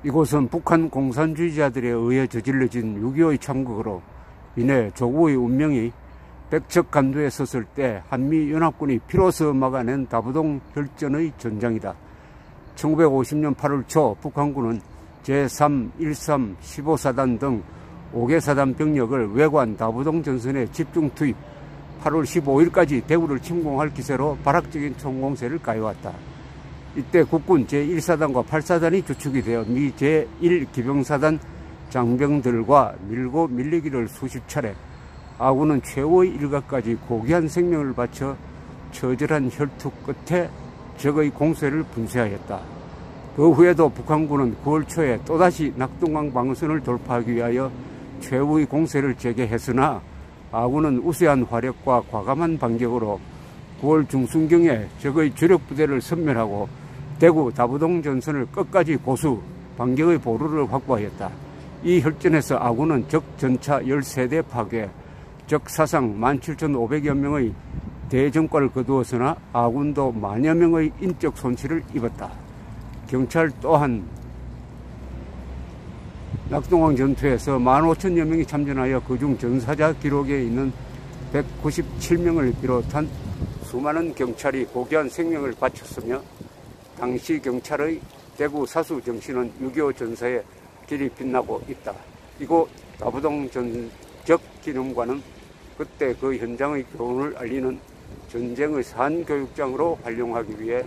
이곳은 북한 공산주의자들에 의해 저질러진 6.25의 참극으로 인해 조국의 운명이 백척간두에 섰을 때 한미연합군이 피로서 막아낸 다부동 혈전의 전장이다. 1950년 8월 초 북한군은 제3, 13, 15사단 등 5개 사단 병력을 외관 다부동 전선에 집중 투입, 8월 15일까지 대구를 침공할 기세로 발악적인 총공세를 가해왔다. 이때 국군 제1사단과 8사단이 주축이 되어 미 제1기병사단 장병들과 밀고 밀리기를 수십 차례, 아군은 최후의 일각까지 고귀한 생명을 바쳐 처절한 혈투 끝에 적의 공세를 분쇄하였다. 그 후에도 북한군은 9월 초에 또다시 낙동강 방어선을 돌파하기 위하여 최후의 공세를 재개했으나 아군은 우세한 화력과 과감한 반격으로 9월 중순경에 적의 주력 부대를 섬멸하고 대구 다부동 전선을 끝까지 고수, 반격의 보루를 확보하였다. 이 혈전에서 아군은 적 전차 13대 파괴, 적 사상 17,500여 명의 대전과를 거두었으나 아군도 만여 명의 인적 손실을 입었다. 경찰 또한 낙동강 전투에서 15,000여 명이 참전하여 그중 전사자 기록에 있는 197명을 비롯한 수많은 경찰이 고귀한 생명을 바쳤으며 당시 경찰의 대구 사수 정신은 6.25 전사에 길이 빛나고 있다. 이곳 다부동 전적 기념관은 그때 그 현장의 교훈을 알리는 전쟁의 산교육장으로 활용하기 위해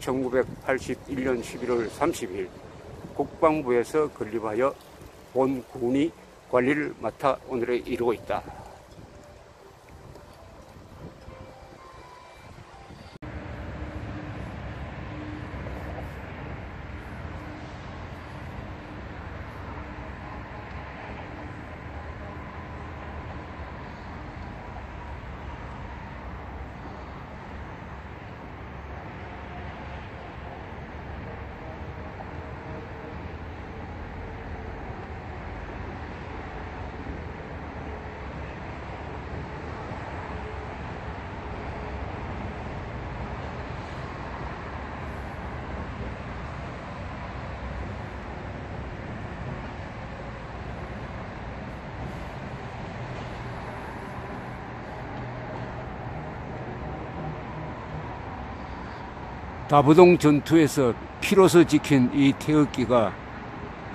1981년 11월 30일 국방부에서 건립하여 본 군이 관리를 맡아 오늘에 이르고 있다. 다부동 전투에서 피로서 지킨 이 태극기가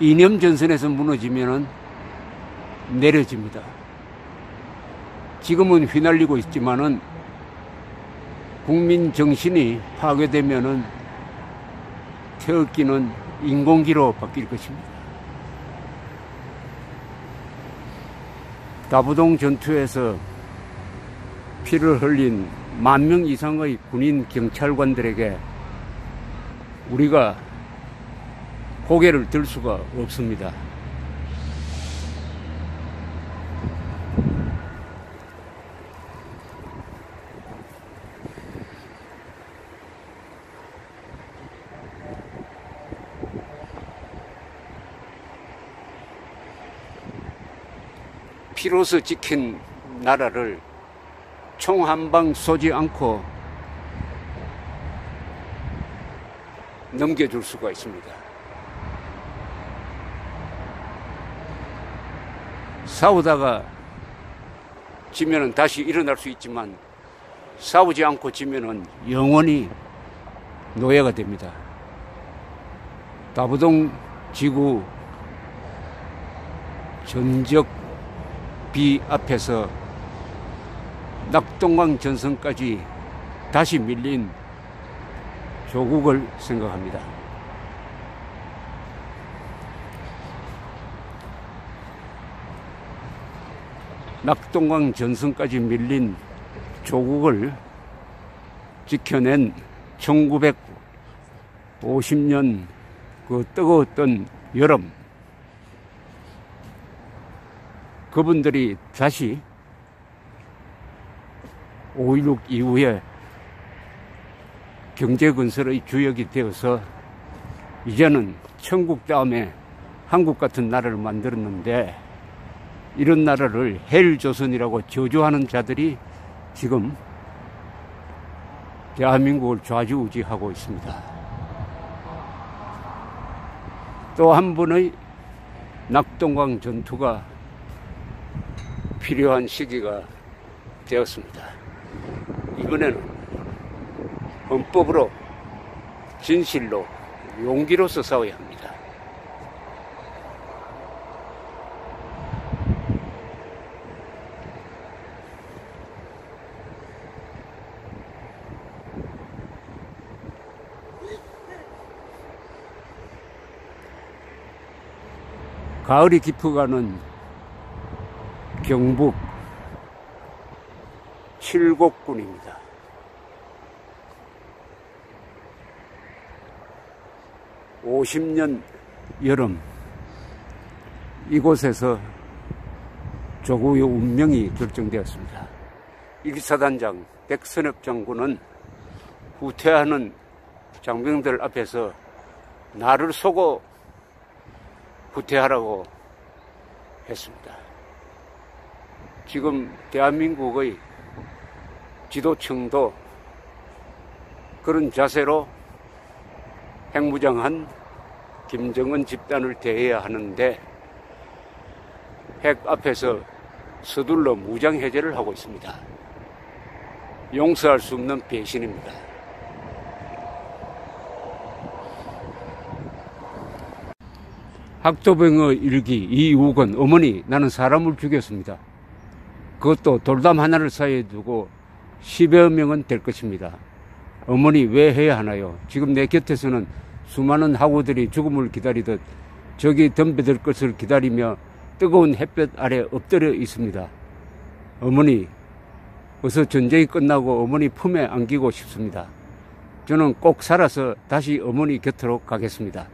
이념 전선에서 무너지면 내려집니다. 지금은 휘날리고 있지만은 국민 정신이 파괴되면은 태극기는 인공기로 바뀔 것입니다. 다부동 전투에서 피를 흘린 10,000명 이상의 군인 경찰관들에게 우리가 고개를 들 수가 없습니다. 피로서 지킨 나라를 총 한 방 쏘지 않고 넘겨줄 수가 있습니다. 싸우다가 지면은 다시 일어날 수 있지만 싸우지 않고 지면은 영원히 노예가 됩니다. 다부동 지구 전적비 앞에서 낙동강 전선까지 다시 밀린 조국을 생각합니다. 낙동강 전선까지 밀린 조국을 지켜낸 1950년 그 뜨거웠던 여름, 그분들이 다시 5.16 이후에 경제건설의 주역이 되어서 이제는 천국 다음에 한국 같은 나라를 만들었는데, 이런 나라를 헬조선이라고 저주하는 자들이 지금 대한민국을 좌지우지하고 있습니다. 또 한 번의 낙동강 전투가 필요한 시기가 되었습니다. 이번에는 헌법으로, 진실로, 용기로서 싸워야 합니다. 가을이 깊어가는 경북 칠곡군입니다. (50년) 여름, 이곳에서 조국의 운명이 결정되었습니다. 1사단장 백선엽 장군은 후퇴하는 장병들 앞에서 나를 쏘고 후퇴하라고 했습니다. 지금 대한민국의 지도층도 그런 자세로 핵무장한 김정은 집단을 대해야 하는데 핵 앞에서 서둘러 무장해제를 하고 있습니다. 용서할 수 없는 배신입니다. 학도병의 일기 이욱은 어머니, 나는 사람을 죽였습니다. 그것도 돌담 하나를 사이에 두고 10여 명은 될 것입니다. 어머니, 왜 해야 하나요? 지금 내 곁에서는 수많은 학우들이 죽음을 기다리듯 적이 덤벼들 것을 기다리며 뜨거운 햇볕 아래 엎드려 있습니다. 어머니, 어서 전쟁이 끝나고 어머니 품에 안기고 싶습니다. 저는 꼭 살아서 다시 어머니 곁으로 가겠습니다.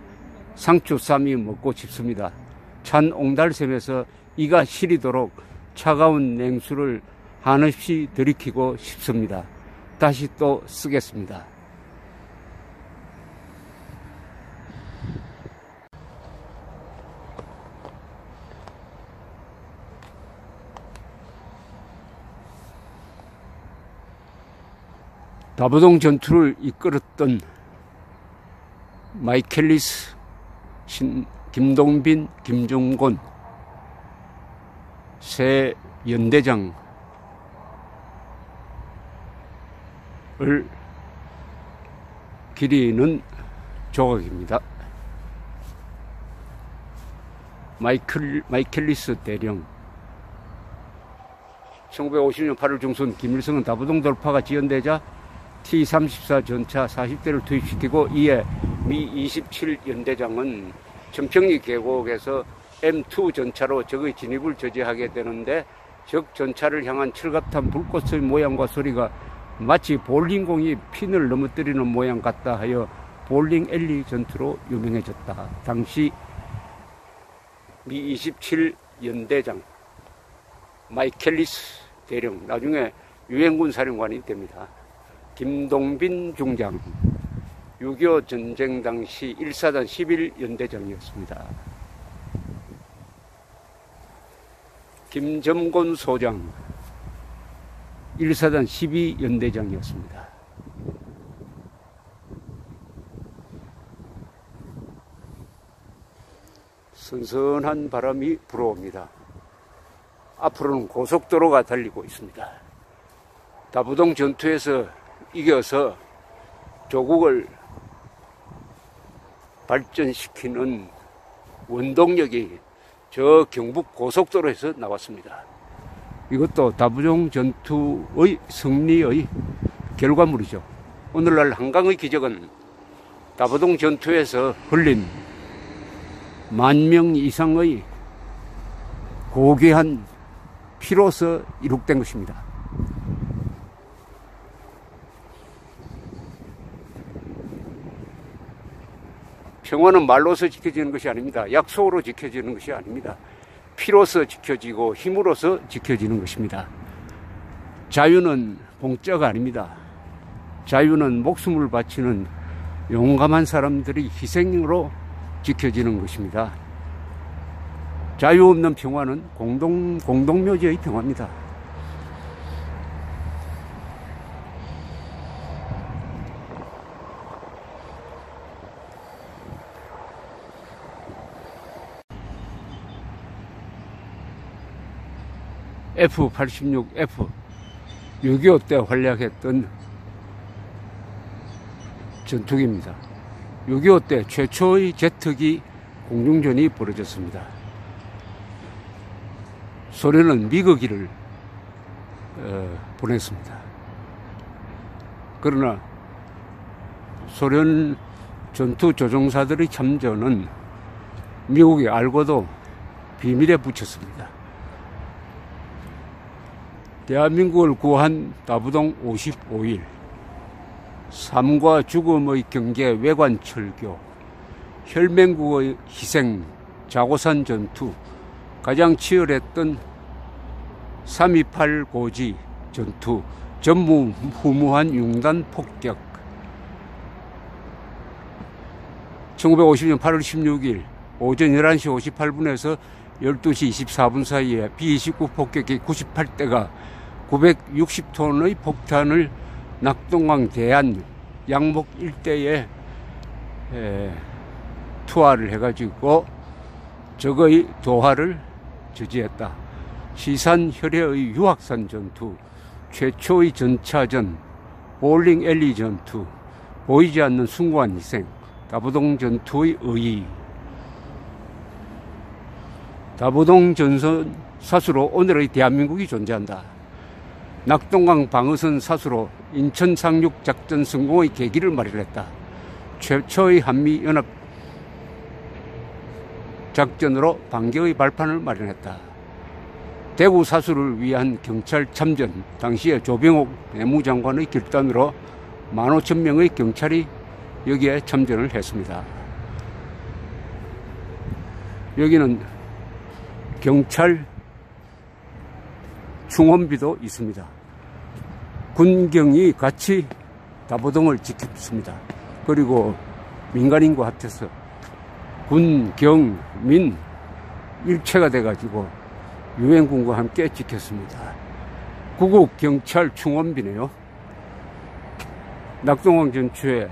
상추 쌈이 먹고 싶습니다. 찬 옹달샘에서 이가 시리도록 차가운 냉수를 한없이 들이키고 싶습니다. 다시 또 쓰겠습니다. 다부동 전투를 이끌었던 마이켈리스, 김동빈, 김종곤 새 연대장을 기리는 조각입니다. 마이켈리스 대령, 1950년 8월 중순 김일성은 다부동 돌파가 지연되자 T-34 전차 40대를 투입시키고 이에 미-27 연대장은 청평리 계곡에서 M2 전차로 적의 진입을 저지하게 되는데 적 전차를 향한 철갑탄 불꽃의 모양과 소리가 마치 볼링공이 핀을 넘어뜨리는 모양 같다 하여 볼링 앨리 전투로 유명해졌다. 당시 미-27 연대장 마이켈리스 대령, 나중에 유엔군 사령관이 됩니다. 김동빈 중장, 6.25 전쟁 당시 1사단 11연대장이었습니다. 김점곤 소장, 1사단 12연대장이었습니다. 선선한 바람이 불어옵니다. 앞으로는 고속도로가 달리고 있습니다. 다부동 전투에서 이겨서 조국을 발전시키는 원동력이 저 경북 고속도로에서 나왔습니다. 이것도 다부동 전투의 승리의 결과물이죠. 오늘날 한강의 기적은 다부동 전투에서 흘린 10,000명 이상의 고귀한 피로서 이룩된 것입니다. 평화는 말로서 지켜지는 것이 아닙니다. 약속으로 지켜지는 것이 아닙니다. 피로서 지켜지고 힘으로서 지켜지는 것입니다. 자유는 공짜가 아닙니다. 자유는 목숨을 바치는 용감한 사람들의 희생으로 지켜지는 것입니다. 자유 없는 평화는 공동묘지의 평화입니다. F-86F 6.25 때 활약했던 전투기입니다. 6.25 때 최초의 제트기 공중전이 벌어졌습니다. 소련은 미거기를 보냈습니다. 그러나 소련 전투 조종사들의 참전은 미국이 알고도 비밀에 붙였습니다. 대한민국을 구한 다부동 55일, 삶과 죽음의 경계 외관철교, 혈맹국의 희생, 자고산 전투, 가장 치열했던 3.28 고지 전투, 전무후무한 융단 폭격, 1950년 8월 16일 오전 11시 58분에서 12시 24분 사이에 B-29 폭격기 98대가 960톤의 폭탄을 낙동강 대안 양목 일대에 투하를 해가지고 적의 도하를 저지했다. 시산 혈해의 유학산 전투, 최초의 전차전, 볼링 엘리 전투, 보이지 않는 숭고한 희생, 다부동 전투의 의의. 다부동 전선 사수로 오늘의 대한민국이 존재한다. 낙동강 방어선 사수로 인천 상륙 작전 성공의 계기를 마련했다. 최초의 한미연합 작전으로 반격의 발판을 마련했다. 대구 사수를 위한 경찰 참전, 당시에 조병옥 내무장관의 결단으로 15,000명의 경찰이 여기에 참전을 했습니다. 여기는 경찰 충원비도 있습니다. 군경이 같이 다부동을 지켰습니다. 그리고 민간인과 합쳐서 군, 경, 민 일체가 돼가지고 유엔군과 함께 지켰습니다. 구국경찰 충원비네요. 낙동강 전투에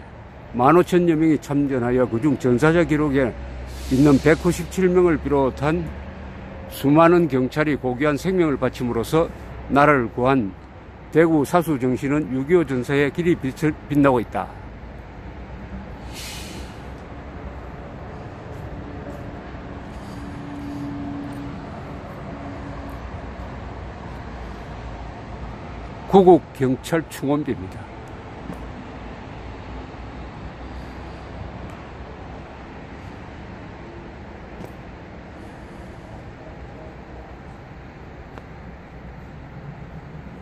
15,000여 명이 참전하여 그중 전사자 기록에 있는 197명을 비롯한 수많은 경찰이 고귀한 생명을 바침으로써 나라를 구한 대구 사수 정신은 6.25 전사의 길이 빛나고 있다. 구국경찰 충원비입니다.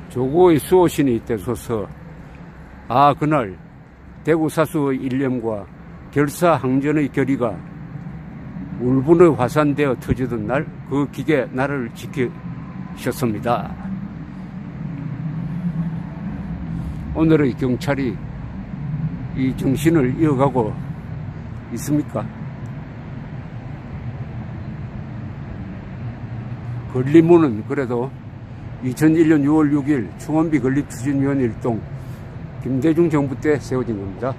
조고의 수호신이 떼서서 그날 대구 사수의 일념과 결사항전의 결의가 울분의 화산되어 터지던 날 그 기계 나라를 지키셨습니다. 오늘의 경찰이 이 정신을 이어가고 있습니까? 건립문은 그래도 2001년 6월 6일 충원비 건립추진위원 일동 김대중 정부 때 세워진 겁니다.